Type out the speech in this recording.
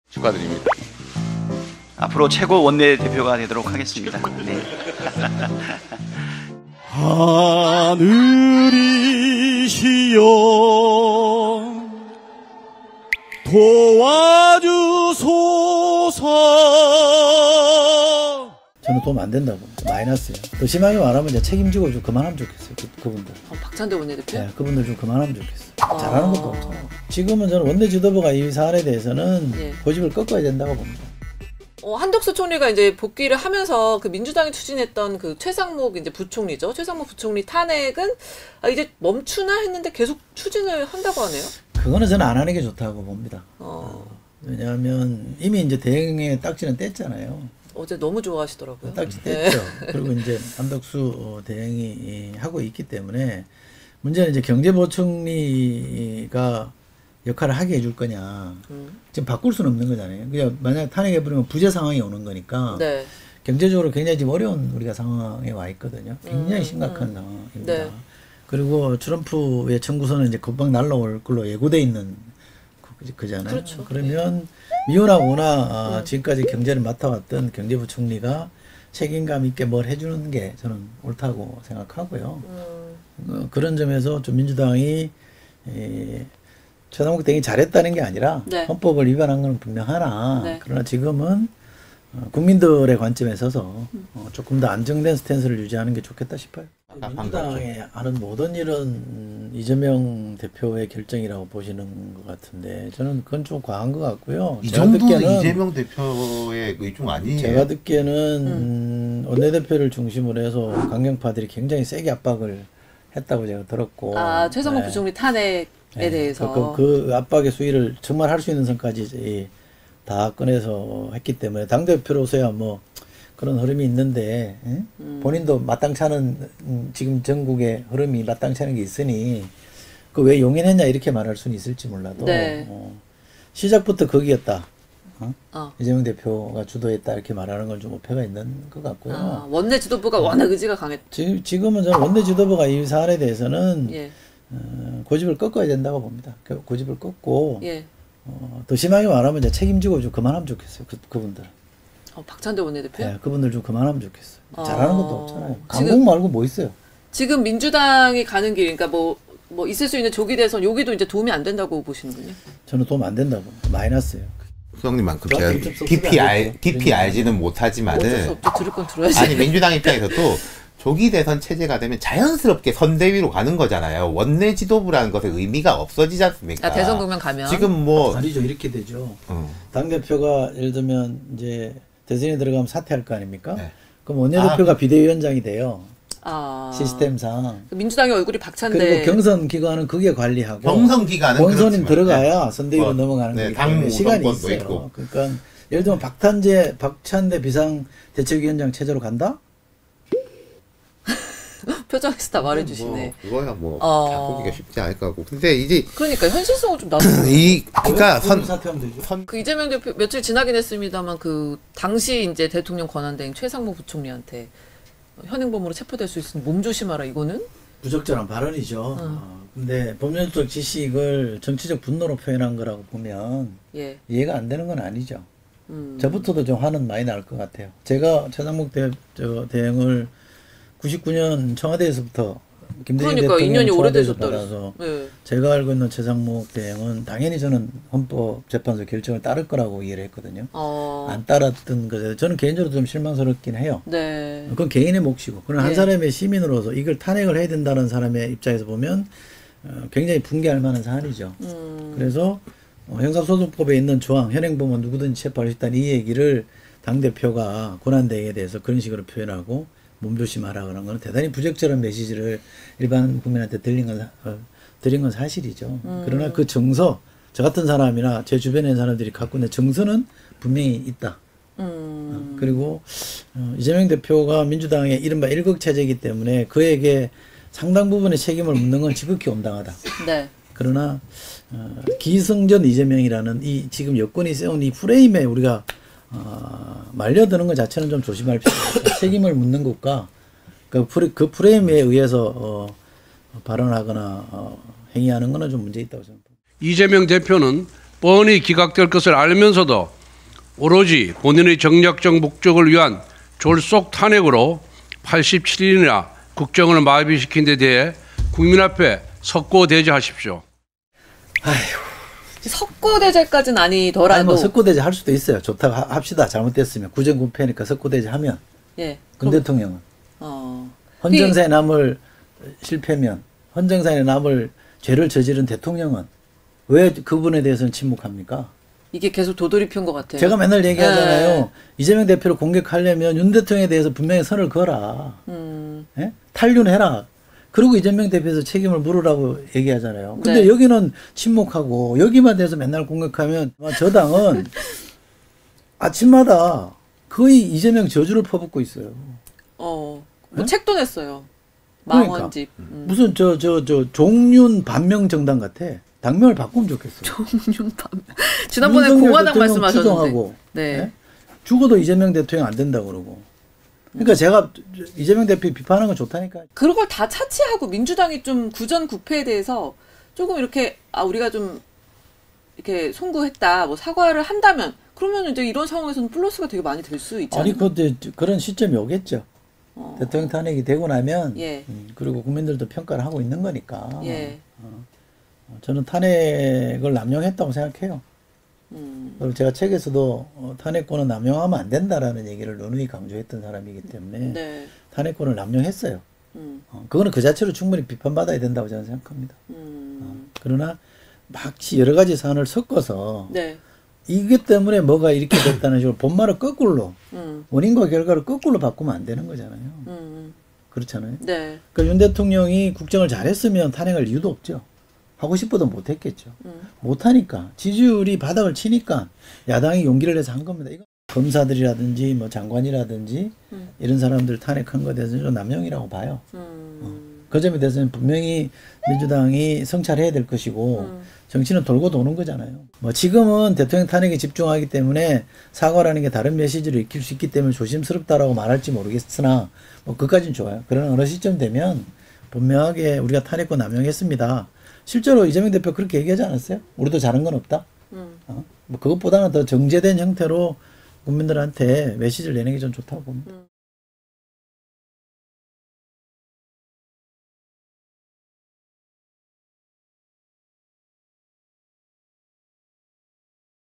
축하드립니다. 앞으로 최고 원내대표가 되도록 하겠습니다. 네. 하늘이시여 도와주소서. 저는 도움 안 된다고. 마이너스예요. 더 심하게 말하면 이제 책임지고 좀 그만하면 좋겠어요. 그분들. 박찬대 원내대표? 네, 그분들 좀 그만하면 좋겠어요. 잘하는 것도 없잖아요. 지금은 저는 원내 지도부가 이 사안에 대해서는 고집을 꺾어야 된다고 봅니다. 한덕수 총리가 이제 복귀를 하면서 그 민주당이 추진했던 그 최상목 이제 부총리죠. 최상목 부총리 탄핵은 이제 멈추나 했는데 계속 추진을 한다고 하네요. 그거는 저는 안 하는 게 좋다고 봅니다. 왜냐하면 이미 이제 대응의 딱지는 뗐잖아요. 어제 너무 좋아하시더라고요. 딱지 뗐죠. 그리고 이제 한덕수 대행이 하고 있기 때문에 문제는 이제 경제부총리가 역할을 하게 해줄 거냐. 지금 바꿀 수는 없는 거잖아요. 그냥 만약에 탄핵해버리면 부재 상황이 오는 거니까. 네. 경제적으로 굉장히 지금 어려운 우리가 상황에 와 있거든요. 굉장히 심각한 상황입니다. 네. 그리고 트럼프의 청구서는 이제 금방 날라올 걸로 예고돼 있는 그잖아요. 그렇죠. 그러면 미워하거나 지금까지 경제를 맡아왔던 경제부총리가 책임감 있게 뭘 해주는 게 저는 옳다고 생각하고요. 그런 점에서 좀 민주당이 최상목 대행이 잘했다는 게 아니라 헌법을 위반한 건 분명하나 그러나 지금은 국민들의 관점에 서서 조금 더 안정된 스탠스를 유지하는 게 좋겠다 싶어요. 민주당에 하는 모든 일은 이재명 대표의 결정이라고 보시는 것 같은데 저는 그건 좀 과한 것 같고요. 이 정도는 이재명 대표의 의중 아니에요? 제가 듣기에는 원내대표를 중심으로 해서 강경파들이 굉장히 세게 압박을 했다고 제가 들었고 최상목 부총리 탄핵에 대해서 그 압박의 수위를 정말 할 수 있는 선까지 다 꺼내서 했기 때문에 당대표로서야 뭐 그런 흐름이 있는데 본인도 마땅치 않은 지금 전국의 흐름이 마땅치 않은 게 있으니 그 왜 용인했냐 이렇게 말할 수는 있을지 몰라도 시작부터 거기였다. 이재명 대표가 주도했다 이렇게 말하는 건 좀 오해가 있는 것 같고요. 원내 지도부가 워낙 의지가 강했죠. 지금은 저는 원내 지도부가 이 사안에 대해서는 고집을 꺾어야 된다고 봅니다. 고집을 꺾고 더 심하게 말하면 이제 책임지고 좀 그만하면 좋겠어요. 그분들. 박찬대 원내대표? 네, 그분들 좀 그만하면 좋겠어요. 잘하는 것도 없잖아요. 강공 말고 뭐 있어요? 지금 민주당이 가는 길, 그러니까 뭐 있을 수 있는 조기 대선 여기도 이제 도움이 안 된다고 보시는군요. 저는 도움 안 된다고 봅니다. 마이너스예요. 형님만큼 제가 깊이 알지는 못하지만은 어쩔 수 없죠. 들을 건 들어야지. 아니 민주당 입장에서도 조기 대선 체제가 되면 자연스럽게 선대위로 가는 거잖아요. 원내 지도부라는 것의 의미가 없어지지 않습니까? 대선 국면 가면 지금 뭐 아니죠. 이렇게 되죠. 당 대표가 예를 들면 이제 대선에 들어가면 사퇴할 거 아닙니까? 그럼 원내대표가 비대위원장이 돼요. 시스템상. 민주당의 얼굴이 박찬대. 그리고 경선 기간은 그게 관리하고. 경선 기간은 본선이 들어가야 선대위로 넘어가는 거기 때문에 시간이 있어요. 있고. 그러니까 예를 들면 박찬대 비상대책위원장 체제로 간다? 표정에서 다 말해주시네. 그거야 바꾸기가 쉽지 않을 것 같고. 근데 이제 그러니까 현실성을 좀 나도. 그러니까 그 이재명 대표 며칠 지나긴 했습니다만 그 당시 이제 대통령 권한대행 최상목 부총리한테 현행범으로 체포될 수 있으니 몸조심하라 이거는 부적절한 발언이죠. 근데 법률적 지식을 정치적 분노로 표현한 거라고 보면 이해가 안 되는 건 아니죠. 저부터도 좀 화는 많이 날 것 같아요. 제가 최상목 대행을 99년 청와대에서부터 김대중 대통령 청와대에서 받아서 제가 알고 있는 최상목 대행은 당연히 저는 헌법재판소 결정을 따를 거라고 이해를 했거든요. 안 따랐던 것에 저는 개인적으로 좀 실망스럽긴 해요. 그건 개인의 몫이고 그런 한 사람의 시민으로서 이걸 탄핵을 해야 된다는 사람의 입장에서 보면 굉장히 붕괴할 만한 사안이죠. 그래서 형사소송법에 있는 조항 현행범은 누구든지 체포할 수 있다는 이 얘기를 당대표가 권한대행에 대해서 그런 식으로 표현하고 몸조심하라 그런 거는 대단히 부적절한 메시지를 일반 국민한테 드린 건 사실이죠. 그러나 그 정서, 저 같은 사람이나 제 주변에 있는 사람들이 갖고 있는 정서는 분명히 있다. 그리고 이재명 대표가 민주당의 이른바 일극체제이기 때문에 그에게 상당 부분의 책임을 묻는 건 지극히 온당하다. 그러나 기승전 이재명이라는 이 지금 여권이 세운 이 프레임에 우리가 말려드는 것 자체는 좀 조심할 필요가 있다. 책임을 묻는 것과 그 프레임에 의해서 발언하거나 행위하는 것은 좀 문제 있다고 생각합니다. 이재명 대표는 뻔히 기각될 것을 알면서도 오로지 본인의 정략적 목적을 위한 졸속 탄핵으로 87일이나 국정을 마비시킨 데 대해 국민 앞에 석고대죄하십시오. 석고대죄까지는 아니더라도. 아니 뭐 석고대죄 할 수도 있어요. 좋다고 합시다. 잘못됐으면 구정군패니까 석고대죄 하면. 예. 근 대통령은 어. 헌정사에 남을 실패면 헌정사에 남을 죄를 저지른 대통령은 왜 그분에 대해서는 침묵합니까? 이게 계속 도돌이표인 것 같아요. 제가 맨날 얘기하잖아요. 이재명 대표를 공격하려면 윤 대통령에 대해서 분명히 선을 그어라. 예? 탄륜해라. 그리고 이재명 대표에서 책임을 물으라고 얘기하잖아요. 근데 네. 여기는 침묵하고 여기만 대해서 맨날 공격하면 저 당은 아침마다 거의 이재명 저주를 퍼붓고 있어요. 뭐 네? 책도 냈어요. 그러니까. 망원집. 무슨 종윤 반명 정당 같아. 당명을 바꾸면 좋겠어요. 종윤 반명. 지난번에 윤석열 공화당 대통령 말씀하셨는데. 추종하고, 네. 네? 죽어도 이재명 대통령 안 된다고 그러고. 그러니까 제가 이재명 대표 비판하는 건 좋다니까. 그런 걸 다 차치하고 민주당이 좀 구전구패에 대해서 조금 이렇게 우리가 좀 이렇게 송구했다, 뭐 사과를 한다면 그러면 이제 이런 상황에서는 플러스가 되게 많이 될 수 있잖아요. 아니 근데 그런 시점이 오겠죠. 대통령 탄핵이 되고 나면 예. 그리고 국민들도 평가를 하고 있는 거니까. 예. 저는 탄핵을 남용했다고 생각해요. 그리고 제가 책에서도 탄핵권은 남용하면 안 된다라는 얘기를 누누이 강조했던 사람이기 때문에 네. 탄핵권을 남용했어요. 그거는 그 자체로 충분히 비판받아야 된다고 저는 생각합니다. 그러나 마치 여러 가지 사안을 섞어서 네. 이게 때문에 뭐가 이렇게 됐다는 식으로 본말을 거꾸로 원인과 결과를 거꾸로 바꾸면 안 되는 거잖아요. 그렇잖아요. 네. 그러니까 윤 대통령이 국정을 잘했으면 탄핵할 이유도 없죠. 하고 싶어도 못했겠죠. 못하니까 지지율이 바닥을 치니까 야당이 용기를 내서 한 겁니다. 이거 검사들이라든지 뭐 장관이라든지 이런 사람들 탄핵한 것에 대해서는 좀 남용이라고 봐요. 그 점에 대해서는 분명히 민주당이 성찰해야 될 것이고 정치는 돌고 도는 거잖아요. 뭐 지금은 대통령 탄핵에 집중하기 때문에 사과라는 게 다른 메시지를 익힐 수 있기 때문에 조심스럽다라고 말할지 모르겠으나 뭐 그까진 좋아요. 그러나 어느 시점 되면 분명하게 우리가 탄핵권 남용했습니다. 실제로 이재명 대표 그렇게 얘기하지 않았어요? 우리도 잘한 건 없다. 뭐 그것보다는 더 정제된 형태로 국민들한테 메시지를 내는 게 좀 좋다고 봅니다.